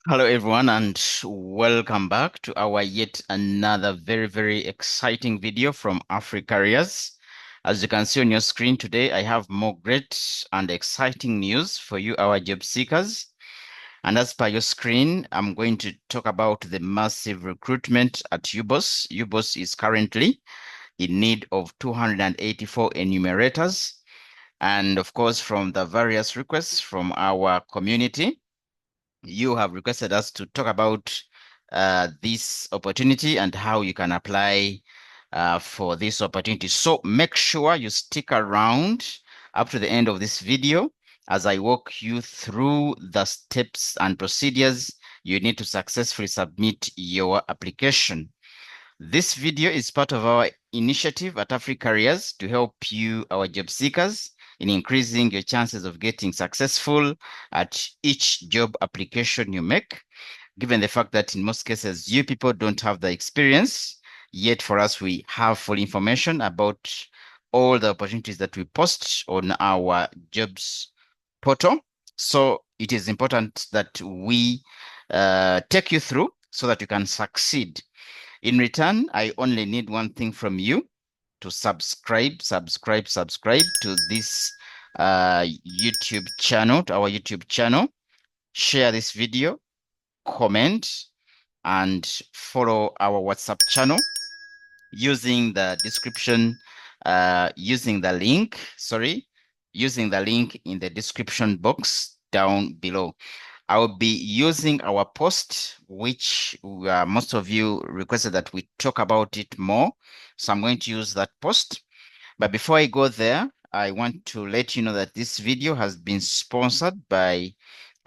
Hello, everyone, and welcome back to our yet another very exciting video from AfriCareers. As you can see on your screen today, I have more great and exciting news for you, our job seekers. And as per your screen, I'm going to talk about the massive recruitment at UBOS. UBOS is currently in need of 284 enumerators. And of course, from the various requests from our community, you have requested us to talk about this opportunity and how you can apply for this opportunity. So make sure you stick around up to the end of this video as I walk you through the steps and procedures you need to successfully submit your application. This video is part of our initiative at AfriCareers to help you, our job seekers, in increasing your chances of getting successful at each job application you make, given the fact that in most cases, you people don't have the experience, yet for us, we have full information about all the opportunities that we post on our jobs portal. So it is important that we take you through so that you can succeed. In return, I only need one thing from you: to subscribe to this YouTube channel, to our YouTube channel, share this video, comment, and follow our WhatsApp channel using the description, using the link in the description box down below. I will be using our post, which most of you requested that we talk about it more. So I'm going to use that post. But before I go there, I want to let you know that this video has been sponsored by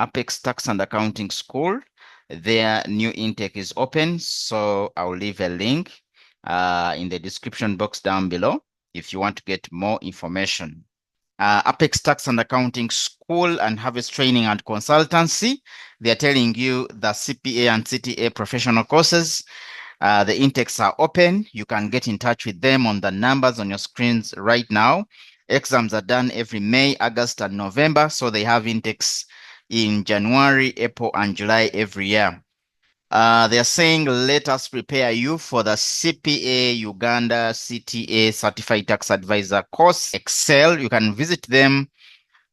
Apex Tax and Accounting School. Their new intake is open, so I'll leave a link in the description box down below if you want to get more information. Apex Tax and Accounting School and Harvest Training and Consultancy, they're telling you the CPA and CTA professional courses. The intakes are open. You can get in touch with them on the numbers on your screens right now. Exams are done every May, August, and November, so they have intakes in January, April, and July every year. They are saying, let us prepare you for the CPA Uganda CTA Certified Tax Advisor course. Excel. You can visit them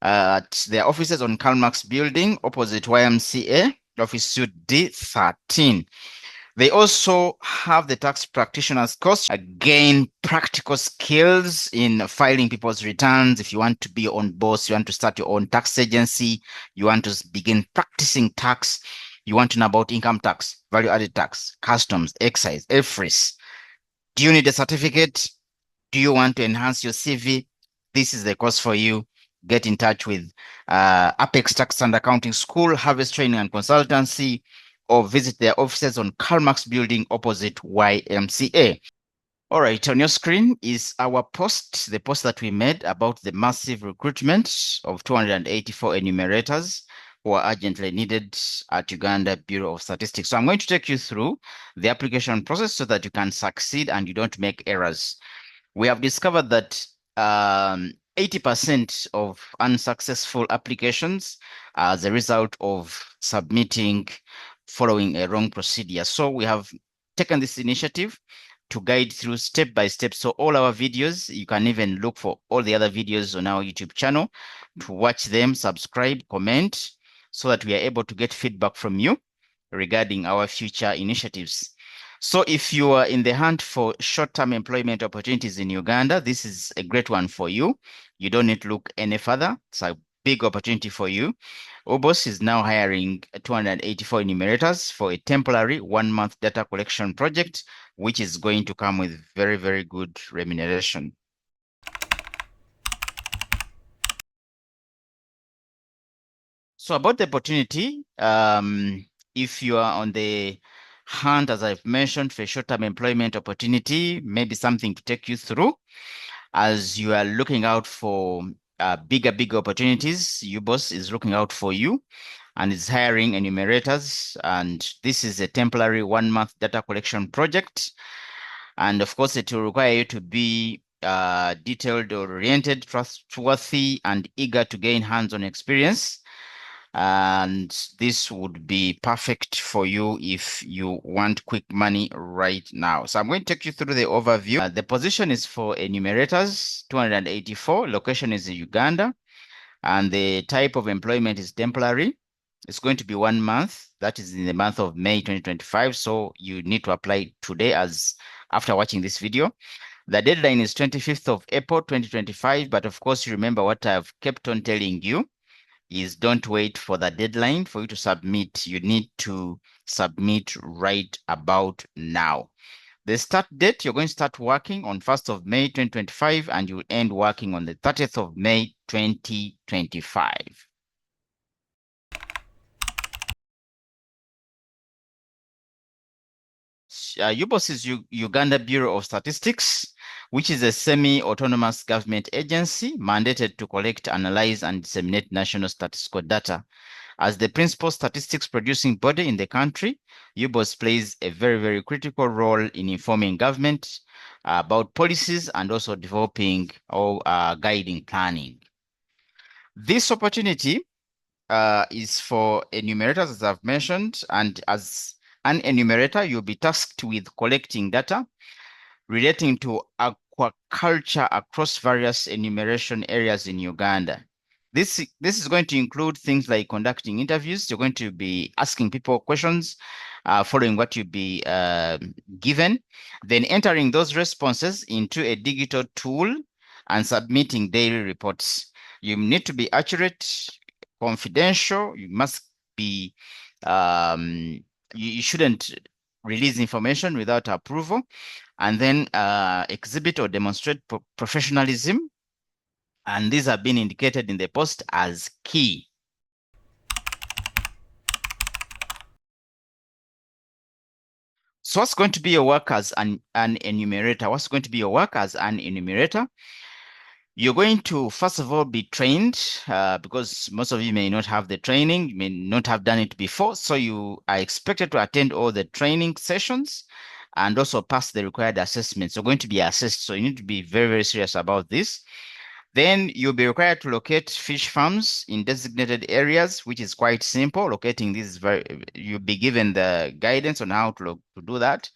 at their offices on Karl Marx Building, opposite YMCA, Office Suite D13. They also have the tax practitioner's course. Again, practical skills in filing people's returns. If you want to be your own boss, you want to start your own tax agency, you want to begin practicing tax, you want to know about income tax, value-added tax, customs, excise, FRIS. Do you need a certificate? Do you want to enhance your CV? This is the course for you. Get in touch with Apex Tax and Accounting School, Harvest Training and Consultancy, or visit their offices on Karl Marx Building opposite YMCA. All right, on your screen is our post, the post that we made about the massive recruitment of 284 enumerators who are urgently needed at Uganda Bureau of Statistics. So I'm going to take you through the application process so that you can succeed and you don't make errors. We have discovered that 80% of unsuccessful applications are as a result of submitting following a wrong procedure. So we have taken this initiative to guide through step by step. So all our videos, you can even look for all the other videos on our YouTube channel to watch them, subscribe, comment, so that we are able to get feedback from you regarding our future initiatives. So if you are in the hunt for short-term employment opportunities in Uganda, this is a great one for you. You don't need to look any further. It's a big opportunity for you. UBOS is now hiring 284 enumerators for a temporary 1-month data collection project, which is going to come with very good remuneration. So about the opportunity, if you are on the hunt, as I've mentioned, for short-term employment opportunity, maybe something to take you through as you are looking out for bigger opportunities. UBOS is looking out for you and is hiring enumerators, and this is a temporary 1-month data collection project. And of course, it will require you to be detailed, oriented, trustworthy, and eager to gain hands-on experience. And this would be perfect for you if you want quick money right now. So I'm going to take you through the overview. The position is for enumerators, 284. Location is Uganda. And the type of employment is temporary. It's going to be 1 month. That is in the month of May 2025. So you need to apply today as after watching this video. The deadline is 25th of April 2025. But of course, you remember what I've kept on telling you is don't wait for the deadline for you to submit. You need to submit right about now. The start date, you're going to start working on 1st of May 2025 and you end working on the 30th of May 2025. UBOS is Uganda Bureau of Statistics, which is a semi-autonomous government agency mandated to collect, analyze, and disseminate national statistical data. As the principal statistics producing body in the country, UBOS plays a very, very critical role in informing government about policies and also developing or guiding planning. This opportunity is for enumerators, as I've mentioned, and as an enumerator, you'll be tasked with collecting data relating to aquaculture across various enumeration areas in Uganda. This is going to include things like conducting interviews. You're going to be asking people questions, following what you'll be given, then entering those responses into a digital tool and submitting daily reports. You need to be accurate, confidential. You must be, you shouldn't release information without approval, and then exhibit or demonstrate professionalism. And these have been indicated in the post as key. So what's going to be your work as an enumerator? What's going to be your work as an enumerator? You're going to, first of all, be trained because most of you may not have the training, you may not have done it before. So you are expected to attend all the training sessions and also pass the required assessments. You're going to be assessed. So you need to be very, very serious about this. Then you'll be required to locate fish farms in designated areas, which is quite simple. Locating this is you'll be given the guidance on how to do that.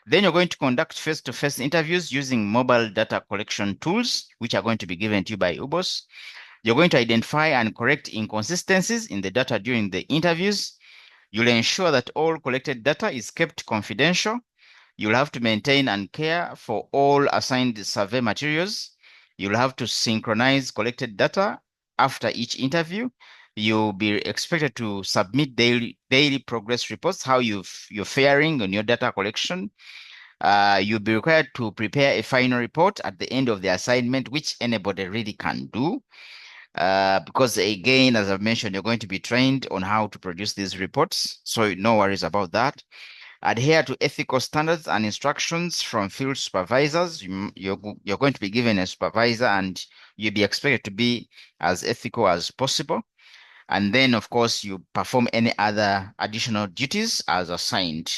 Then you're going to conduct face-to-face interviews using mobile data collection tools, which are going to be given to you by UBOS. You're going to identify and correct inconsistencies in the data during the interviews. You'll ensure that all collected data is kept confidential. You'll have to maintain and care for all assigned survey materials. You'll have to synchronize collected data after each interview. You'll be expected to submit daily progress reports, how you're faring on your data collection. You'll be required to prepare a final report at the end of the assignment, which anybody really can do. Because again, as I've mentioned, you're going to be trained on how to produce these reports. So no worries about that. Adhere to ethical standards and instructions from field supervisors. You're going to be given a supervisor and you'll be expected to be as ethical as possible. And then, of course, you perform any other additional duties as assigned.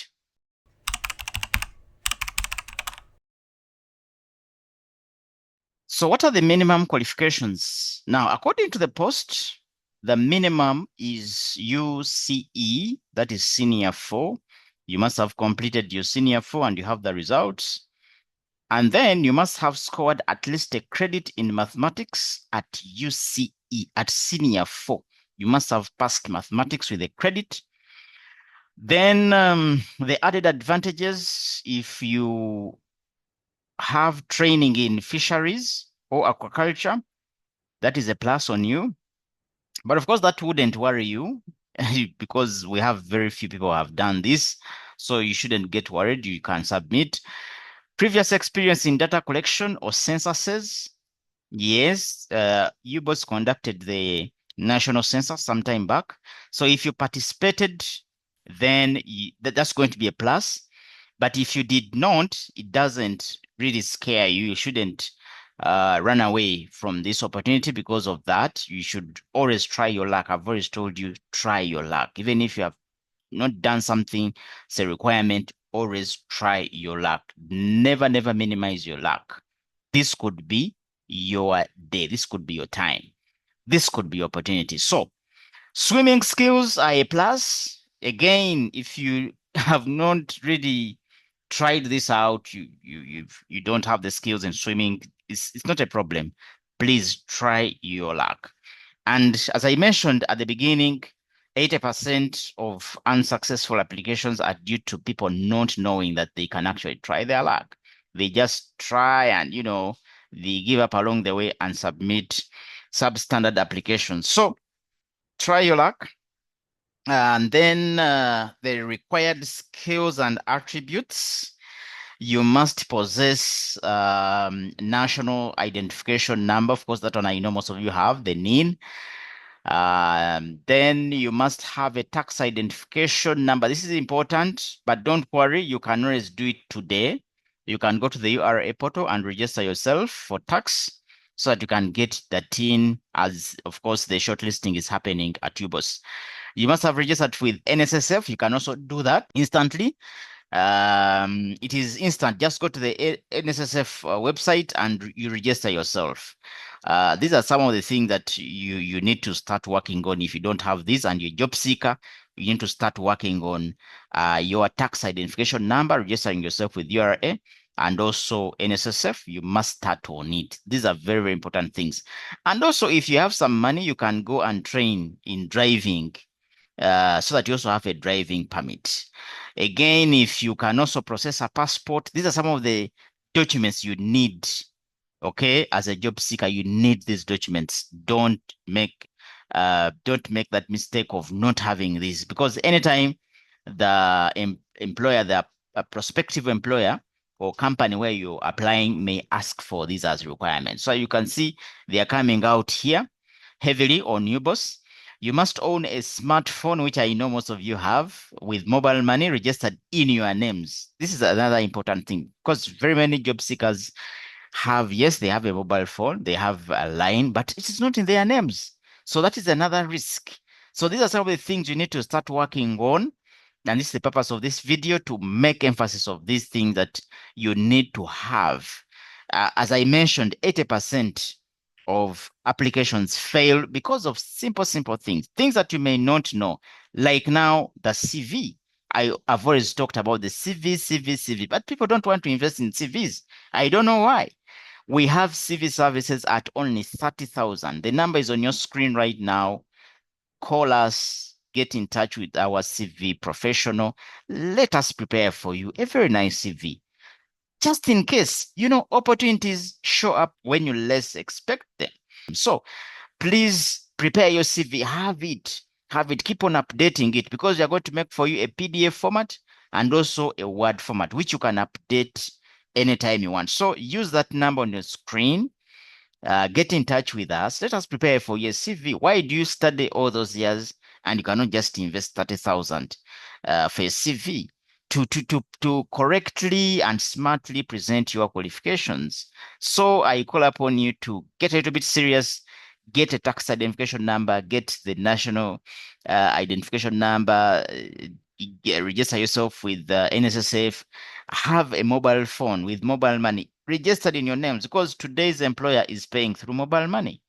So what are the minimum qualifications? Now, according to the post, the minimum is UCE, that is Senior 4. You must have completed your Senior 4 and you have the results. And then you must have scored at least a credit in mathematics at UCE, at Senior 4. You must have passed mathematics with a credit. Then the added advantages, if you have training in fisheries or aquaculture, that is a plus on you. But of course, that wouldn't worry you because we have very few people who have done this. So you shouldn't get worried. You can submit. Previous experience in data collection or censuses. Yes, UBOS conducted the national census some time back. So if you participated, then that's going to be a plus. But if you did not, it doesn't really scare you. You shouldn't run away from this opportunity because of that. You should always try your luck. I've always told you, try your luck. Even if you have not done something, it's a requirement, always try your luck. Never, never minimize your luck. This could be your day. This could be your time. This could be your opportunity. So Swimming skills are a plus. Again, if you have not really tried this out, you don't have the skills in swimming, it's not a problem. Please try your luck. And as I mentioned at the beginning, 80% of unsuccessful applications are due to people not knowing that they can actually try their luck. They just try and, they give up along the way and submit substandard applications. So try your luck. And then the required skills and attributes. You must possess national identification number. Of course, that one I know most of you have, the NIN. Then you must have a tax identification number. This is important, but don't worry, you can always do it today. You can go to the URA portal and register yourself for tax so that you can get the TIN, as of course the shortlisting is happening at UBOS. You must have registered with NSSF. You can also do that instantly. It is instant. Just go to the NSSF website and you register yourself. These are some of the things that you need to start working on. If you don't have this and you're a job seeker, you need to start working on your tax identification number, registering yourself with URA, and also NSSF. You must start on it. These are very, very important things. And also, if you have some money, you can go and train in driving so that you also have a driving permit. Again, if you can also process a passport, these are some of the documents you need. Okay, as a job seeker, you need these documents. Don't make that mistake of not having these, because anytime the employer, the prospective employer or company where you're applying may ask for these as requirements. So you can see they are coming out here heavily on UBOS. You must own a smartphone, which I know most of you have, with mobile money registered in your names. This is another important thing, because very many job seekers have, yes, they have a mobile phone, they have a line, but it is not in their names. So that is another risk. So these are some of the things you need to start working on. And this is the purpose of this video, to make emphasis of these things that you need to have. As I mentioned, 80% of applications fail because of simple things that you may not know. Like now, the CV. I've always talked about the CV, but people don't want to invest in CVs. I don't know why. We have CV services at only 30,000. The number is on your screen right now. Call us, get in touch with our CV professional. Let us prepare for you a very nice CV. Just in case, opportunities show up when you least expect them. So please prepare your CV, have it, keep on updating it, because we are going to make for you a PDF format and also a Word format, which you can update anytime you want. So use that number on your screen. Get in touch with us. Let us prepare for your CV. Why do you study all those years and you cannot just invest 30,000 for a CV to correctly and smartly present your qualifications? So I call upon you to get a little bit serious. Get a tax identification number, get the national identification number, register yourself with NSSF, have a mobile phone with mobile money registered in your names, because today's employer is paying through mobile money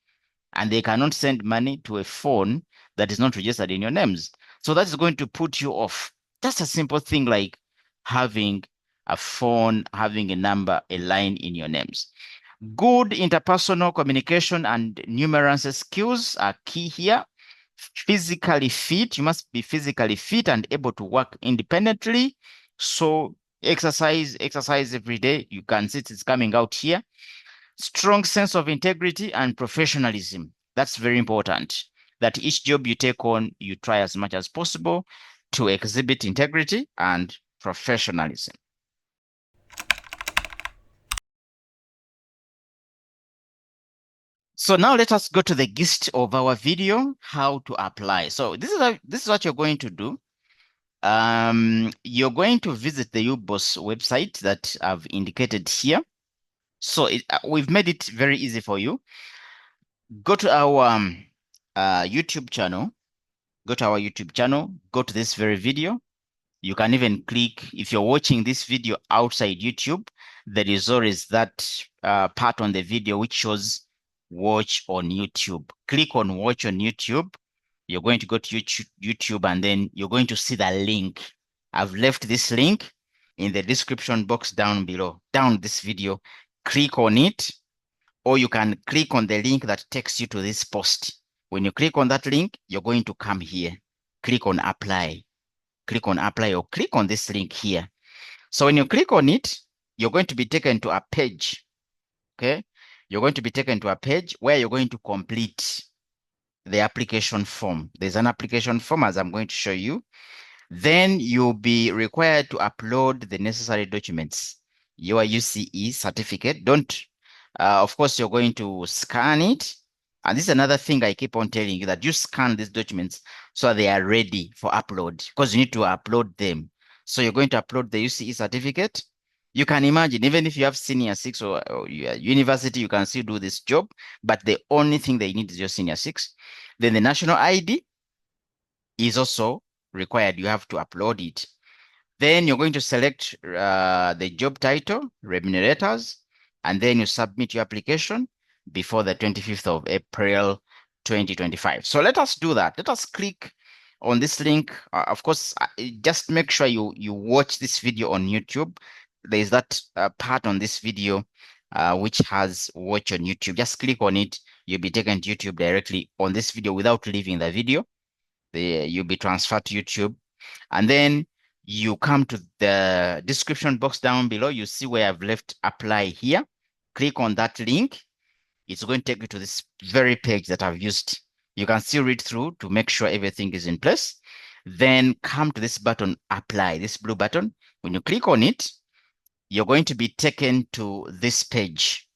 and they cannot send money to a phone that is not registered in your names. So that is going to put you off. Just a simple thing like having a phone, having a number, a line in your names. Good interpersonal communication and numeracy skills are key here. Physically fit, you must be physically fit and able to work independently. So exercise every day. You can see it's coming out here. Strong sense of integrity and professionalism. That's very important, that each job you take on, you try as much as possible to exhibit integrity and professionalism. So now let us go to the gist of our video, how to apply. So this is what you're going to do. You're going to visit the UBOS website that I've indicated here. So we've made it very easy for you. Go to our YouTube channel. Go to our YouTube channel. Go to this very video. You can even click, if you're watching this video outside YouTube, there is always that part on the video which shows watch on YouTube. Click on watch on YouTube. you're going to go to YouTube, and then you're going to see the link. I've left this link in the description box down below, down this video. Click on it, or you can click on the link that takes you to this post. When you click on that link, you're going to come here. Click on apply. Click on apply, or click on this link here. So when you click on it, you're going to be taken to a page. Okay? You're going to be taken to a page where you're going to complete the application form. There's an application form, as I'm going to show you. Then you'll be required to upload the necessary documents. Your UCE certificate. Don't, of course, you're going to scan it. And this is another thing I keep on telling you, that you scan these documents so they are ready for upload, because you need to upload them. So you're going to upload the UCE certificate. You can imagine, even if you have senior 6 or university, you can still do this job, but the only thing they need is your senior 6. Then the national ID is also required. You have to upload it. Then you're going to select the job title, Remunerators, and then you submit your application before the 25th of April 2025. So let us do that. Let us click on this link. Of course, just make sure you watch this video on YouTube. There is that part on this video which has watch on YouTube. Just click on it. You'll be taken to YouTube directly on this video without leaving the video. You'll be transferred to YouTube. And then you come to the description box down below. You see where I've left apply here. Click on that link. It's going to take you to this very page that I've used. You can still read through to make sure everything is in place. Then come to this button, apply, this blue button. When you click on it, you're going to be taken to this page.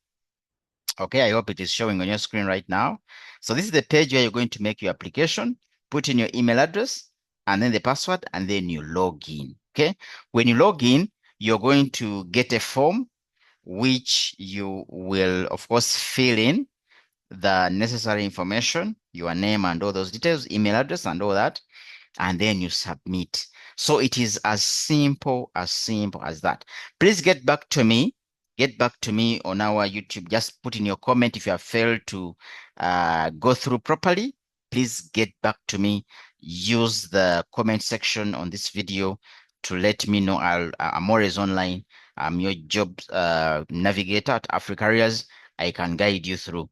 Okay, I hope it is showing on your screen right now. So this is the page where you're going to make your application, put in your email address, and then the password, and then you log in. Okay, when you log in, you're going to get a form which you will, of course, fill in the necessary information, your name and all those details, email address and all that, and then you submit. So it is as simple as that. Please get back to me. Get back to me on our YouTube. Just put in your comment if you have failed to go through properly. Please get back to me. Use the comment section on this video to let me know. I'm always online. I'm your job navigator at AfriCareers. I can guide you through.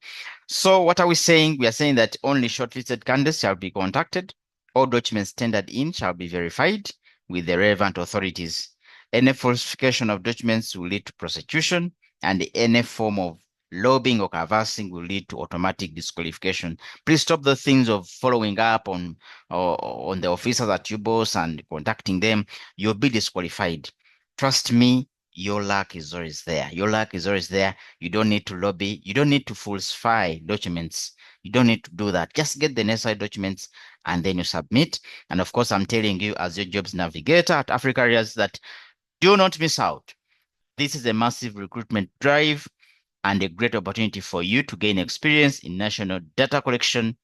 So what are we saying? We are saying that only shortlisted candidates shall be contacted. All documents tendered in shall be verified with the relevant authorities. Any falsification of documents will lead to prosecution, and any form of lobbying or canvassing will lead to automatic disqualification. Please stop the things of following up on the officers at UBOS and contacting them. You'll be disqualified. Trust me, your luck is always there. Your luck is always there. You don't need to lobby. You don't need to falsify documents. You don't need to do that. Just get the necessary documents and then you submit. And of course, I'm telling you as your jobs navigator at AfriCareers that do not miss out. This is a massive recruitment drive and a great opportunity for you to gain experience in national data collection.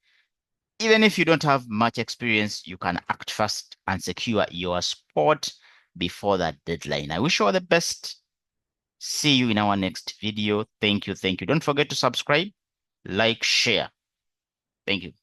Even if you don't have much experience, you can act fast and secure your spot before that deadline. I wish you all the best. See you in our next video. Thank you. Thank you. Don't forget to subscribe, like, share. Thank you.